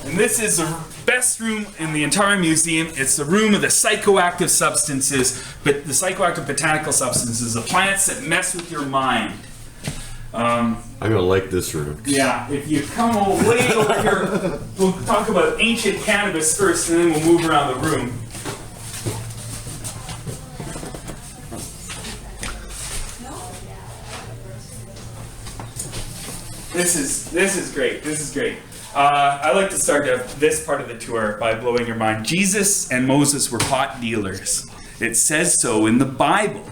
And this is the best room in the entire museum. It's the room of the psychoactive substances, but the psychoactive botanical substances, the plants that mess with your mind. I'm gonna like this room. Yeah, if you come way over here, we'll talk about ancient cannabis first, and then we'll move around the room. This is great. This is great. I like to start this part of the tour by blowing your mind. Jesus and Moses were pot dealers. It says so in the Bible.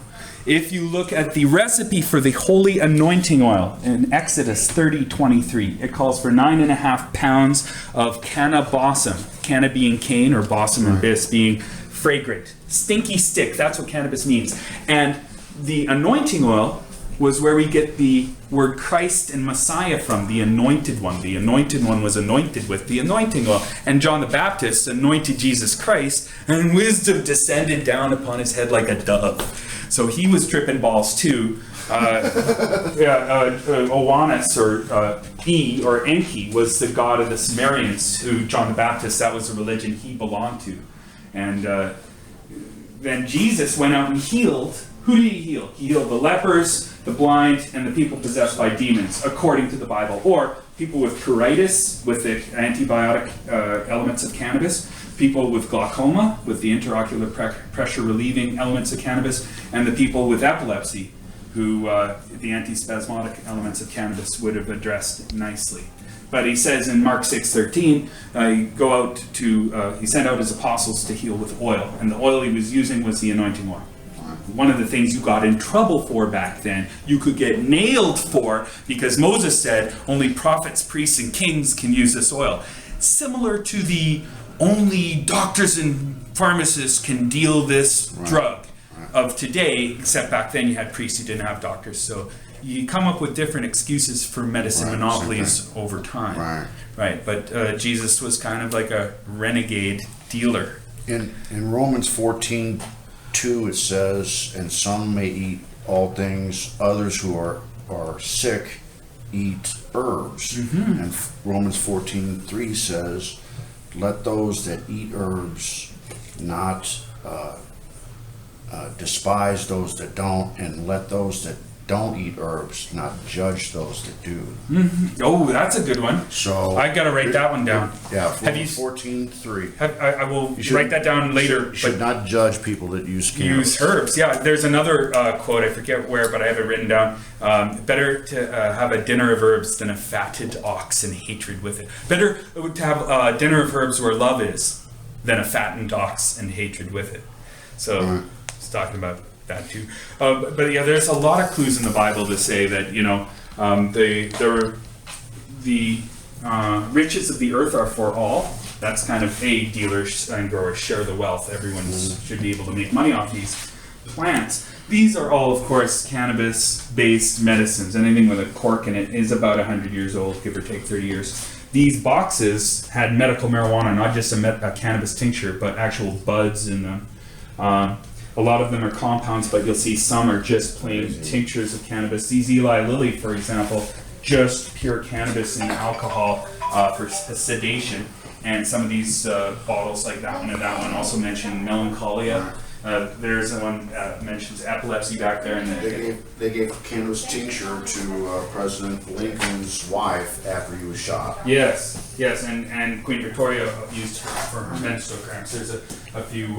If you look at the recipe for the holy anointing oil in Exodus 30:23, it calls for 9.5 pounds of canna balsam. Canna being cane, or balsam and bis being fragrant. Stinky stick, that's what cannabis means. And the anointing oil was where we get the word Christ and Messiah from, the anointed one. The anointed one was anointed with the anointing oil. And John the Baptist anointed Jesus Christ, and wisdom descended down upon his head like a dove. So he was tripping balls too. Oannes, or E, or Enki, was the god of the Sumerians, who John the Baptist, that was the religion he belonged to. And then Jesus went out and healed. Who did he heal? He healed the lepers, the blind, and the people possessed by demons, according to the Bible. Or people with pruritus, with the antibiotic elements of cannabis. People with glaucoma, with the intraocular pressure relieving elements of cannabis. And the people with epilepsy, who the antispasmodic elements of cannabis would have addressed nicely. But he says in Mark 6:13, he sent out his apostles to heal with oil. And the oil he was using was the anointing oil. One of the things you got in trouble for back then, you could get nailed for, because Moses said only prophets, priests, and kings can use this oil. Similar to the only doctors and pharmacists can deal this drug of today, except back then you had priests who didn't have doctors. So you come up with different excuses for medicine monopolies over time. Right. But Jesus was kind of like a renegade dealer. In Romans 14:2 it says, and some may eat all things, others who are sick eat herbs. Mm-hmm. And Romans 14:3 says, let those that eat herbs not despise those that don't, and let those that don't eat herbs not judge those that do. Mm-hmm. Oh, that's a good one. So I gotta write that one down. Yeah, 14:3. I will write that down later. You should not judge people that use cannabis. Use herbs. Yeah, there's another quote, I forget where, but I have it written down. Better to have a dinner of herbs than a fatted ox and hatred with it. Better to have a dinner of herbs where love is than a fattened ox and hatred with it. So, it's talking about that too. But yeah, there's a lot of clues in the Bible to say that, the riches of the earth are for all. That's kind of dealers and growers share the wealth. Everyone should be able to make money off these plants. These are all, of course, cannabis-based medicines. Anything with a cork in it is about 100 years old, give or take 30 years. These boxes had medical marijuana, not just a cannabis tincture, but actual buds in them. A lot of them are compounds, but you'll see some are just plain tinctures of cannabis. These Eli Lilly, for example, just pure cannabis and alcohol for sedation. And some of these bottles, like that one and that one, also mention melancholia. There's one that mentions epilepsy back there. And they gave cannabis tincture to President Lincoln's wife after he was shot. Yes, and Queen Victoria used for her menstrual cramps. There's a few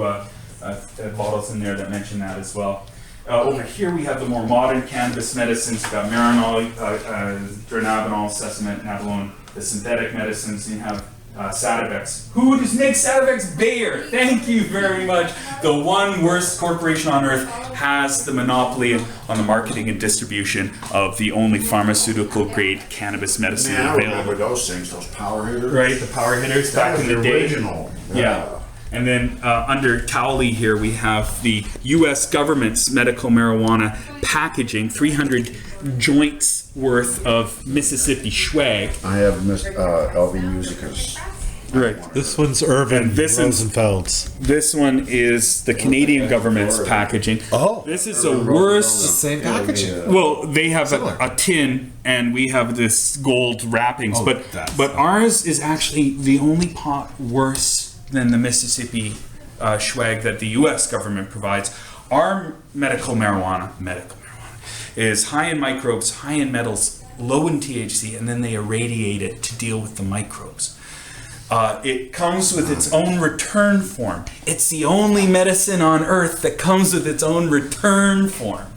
bottles in there that mention that as well. Over here we have the more modern cannabis medicines. We've got Marinol, Dronabinol, Sesamet, Navalone, the synthetic medicines. You have Sativex. Who does make Sativex? Bayer. Thank you very much. The one worst corporation on earth has the monopoly on the marketing and distribution of the only pharmaceutical grade cannabis medicine available. I remember those things, those power hitters. Right, the power hitters back in the day. Original. Yeah. And then under Towley here we have the U.S. government's medical marijuana packaging, 300 joints worth of Mississippi swag. I have LV Musica's Right. This one's Irvin And this is- Rosenfeld's. This one is the Canadian government's packaging. Oh. This is the worst. Same packaging. Well, they have Similar. a tin, and we have this gold wrappings. Oh, but that's- ours is actually the only pot worse than the Mississippi swag that the U.S. government provides. Our medical marijuana is high in microbes, high in metals, low in THC, and then they irradiate it to deal with the microbes. It comes with its own return form. It's the only medicine on earth that comes with its own return form.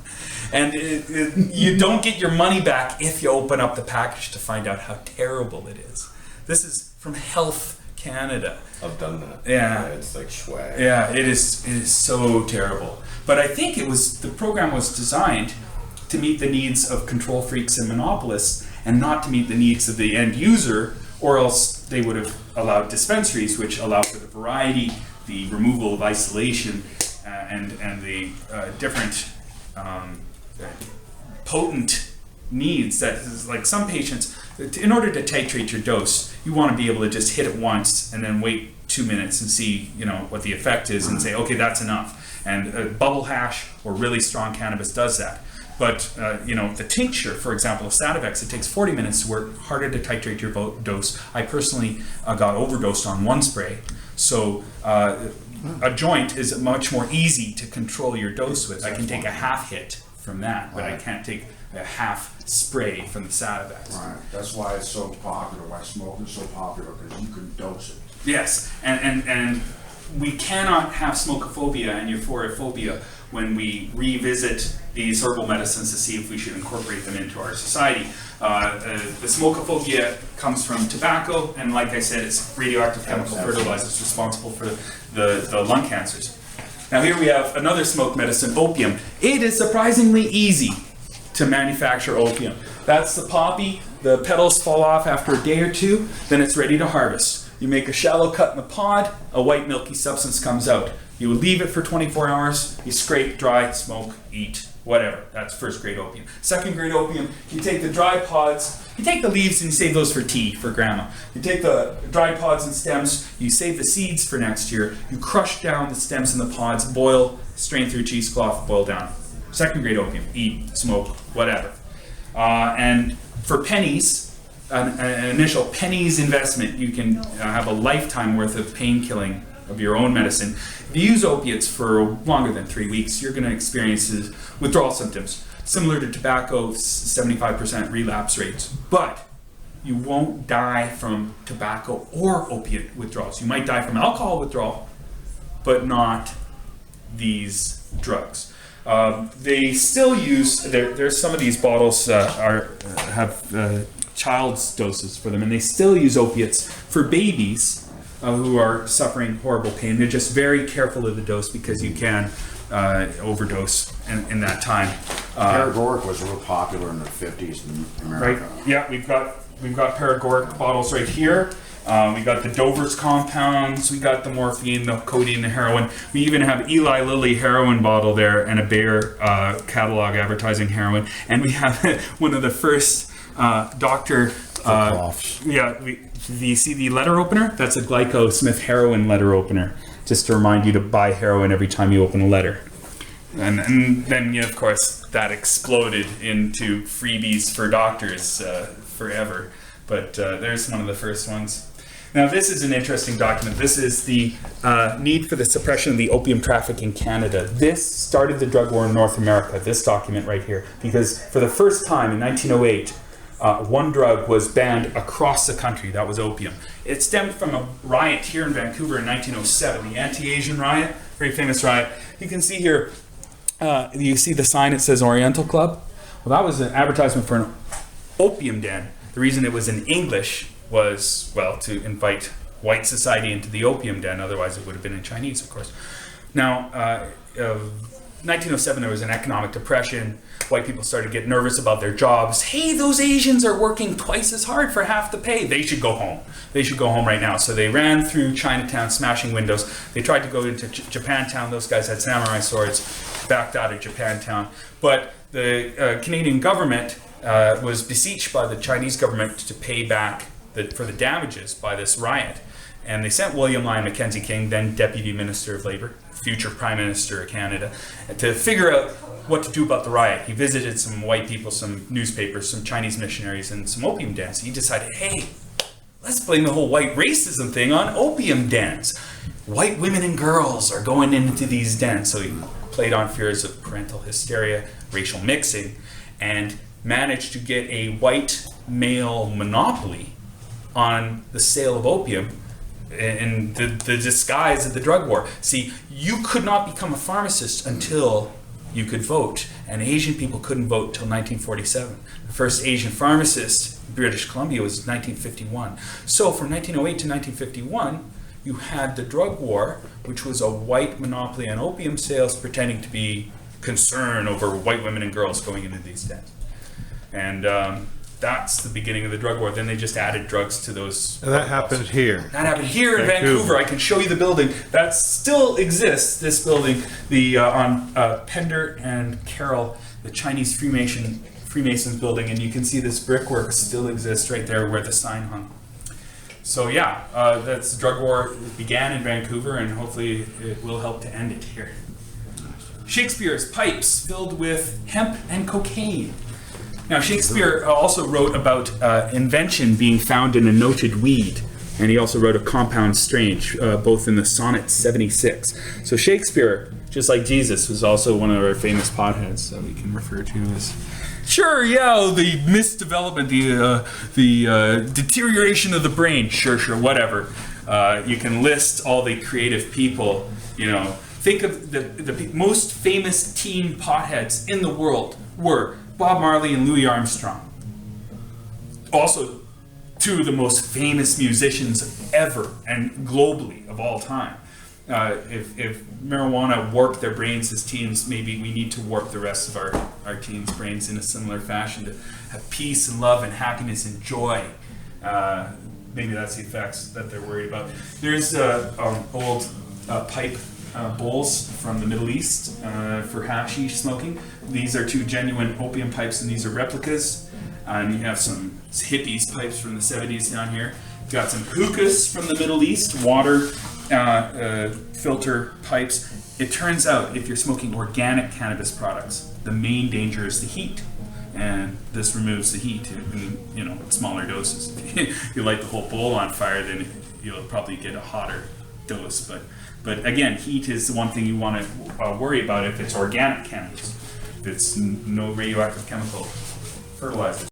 And you don't get your money back if you open up the package to find out how terrible it is. This is from Health Canada. I've done that. Yeah. It's like swag. Yeah, it is so terrible. But I think the program was designed to meet the needs of control freaks and monopolists and not to meet the needs of the end user, or else they would have allowed dispensaries, which allow for the variety, the removal of isolation, and the different potent needs that is like some patients, in order to titrate your dose, you want to be able to just hit it once and then wait 2 minutes and see, what the effect is and say, okay, that's enough. And bubble hash or really strong cannabis does that. But, the tincture, for example, of Sativex, it takes 40 minutes to work, harder to titrate your dose. I personally got overdosed on one spray. So a joint is much more easy to control your dose with. I can take a half hit from that, but I can't take a half spray from the Sativex. Right. That's why it's so popular. Why smoking is so popular, because you can dose it. Yes, and we cannot have smokophobia and euphoriophobia when we revisit these herbal medicines to see if we should incorporate them into our society. The smokophobia comes from tobacco, and like I said, it's radioactive chemical fertilizers responsible for the lung cancers. Now here we have another smoke medicine, opium. It is surprisingly easy to manufacture opium. That's the poppy. The petals fall off after a day or two, then it's ready to harvest. You make a shallow cut in the pod, a white milky substance comes out. You leave it for 24 hours, you scrape, dry, smoke, eat, whatever. That's first grade opium. Second grade opium, you take the dry pods, you take the leaves and you save those for tea, for grandma. You take the dry pods and stems, you save the seeds for next year, you crush down the stems and the pods, boil, strain through a cheesecloth, boil down. Second grade opium, eat, smoke, whatever. And for pennies, an initial pennies investment, you can have a lifetime worth of pain killing of your own medicine. If you use opiates for longer than 3 weeks, you're going to experience withdrawal symptoms similar to tobacco, 75% relapse rates. But you won't die from tobacco or opiate withdrawals. You might die from alcohol withdrawal, but not these drugs. They still use, there's some of these bottles have child's doses for them, and they still use opiates for babies who are suffering horrible pain. They're just very careful of the dose because you can overdose in that time. Paregoric was real popular in the 50s in America. Right? Yeah, we've got paregoric bottles right here. We got the Dover's compounds. We got the morphine, the codeine, the heroin. We even have Eli Lilly heroin bottle there and a Bayer catalog advertising heroin. And we have one of the first Dr. You see the letter opener? That's a GlycoSmith heroin letter opener, just to remind you to buy heroin every time you open a letter. And then, of course, that exploded into freebies for doctors forever. But there's one of the first ones. Now, this is an interesting document. This is the need for the suppression of the opium traffic in Canada. This started the drug war in North America, this document right here, because for the first time in 1908, one drug was banned across the country. That was opium. It stemmed from a riot here in Vancouver in 1907, the anti-Asian riot, very famous riot. You can see here, you see the sign, it says Oriental Club. Well, that was an advertisement for an opium den. The reason it was in English was, well, to invite white society into the opium den. Otherwise, it would have been in Chinese, of course. Now, 1907, there was an economic depression. White people started to get nervous about their jobs. Hey, those Asians are working twice as hard for half the pay. They should go home. They should go home right now. So they ran through Chinatown, smashing windows. They tried to go into Japantown. Those guys had samurai swords, backed out of Japantown. But the Canadian government was beseeched by the Chinese government to pay back for the damages by this riot. And they sent William Lyon Mackenzie King, then Deputy Minister of Labour, future Prime Minister of Canada, to figure out what to do about the riot. He visited some white people, some newspapers, some Chinese missionaries, and some opium dens. He decided, hey, let's blame the whole white racism thing on opium dens. White women and girls are going into these dens. So he played on fears of parental hysteria, racial mixing, and managed to get a white male monopoly on the sale of opium in the disguise of the drug war. See, you could not become a pharmacist until you could vote, and Asian people couldn't vote until 1947. The first Asian pharmacist in British Columbia was 1951. So from 1908 to 1951, you had the drug war, which was a white monopoly on opium sales, pretending to be concerned over white women and girls going into these dens. And that's the beginning of the drug war. Then they just added drugs to those. And that happened here. That happened here in Vancouver. I can show you the building. That still exists, this building, the on Pender and Carroll, the Chinese Freemasons building, and you can see this brickwork still exists right there where the sign hung. So yeah, that's the drug war. It began in Vancouver, and hopefully it will help to end it here. Shakespeare's pipes filled with hemp and cocaine. Now, Shakespeare also wrote about invention being found in a noted weed, and he also wrote A Compound Strange, both in the Sonnet 76. So Shakespeare, just like Jesus, was also one of our famous potheads, so we can refer to him as... Sure, yeah, the misdevelopment, the deterioration of the brain, sure, whatever. You can list all the creative people, you know. Think of the most famous teen potheads in the world were Bob Marley and Louis Armstrong. Also, two of the most famous musicians ever and globally of all time. If marijuana warped their brains as teens, maybe we need to warp the rest of our teens' brains in a similar fashion to have peace and love and happiness and joy. Maybe that's the effects that they're worried about. There's old pipe bowls from the Middle East for hashish smoking. These are two genuine opium pipes, and these are replicas. And you have some hippies pipes from the 70s down here. You've got some hookahs from the Middle East, water filter pipes. It turns out if you're smoking organic cannabis products, the main danger is the heat. And this removes the heat in smaller doses. If you light the whole bowl on fire, then you'll probably get a hotter dose. But again, heat is the one thing you want to worry about if it's organic cannabis. If it's no radioactive chemical fertilizers.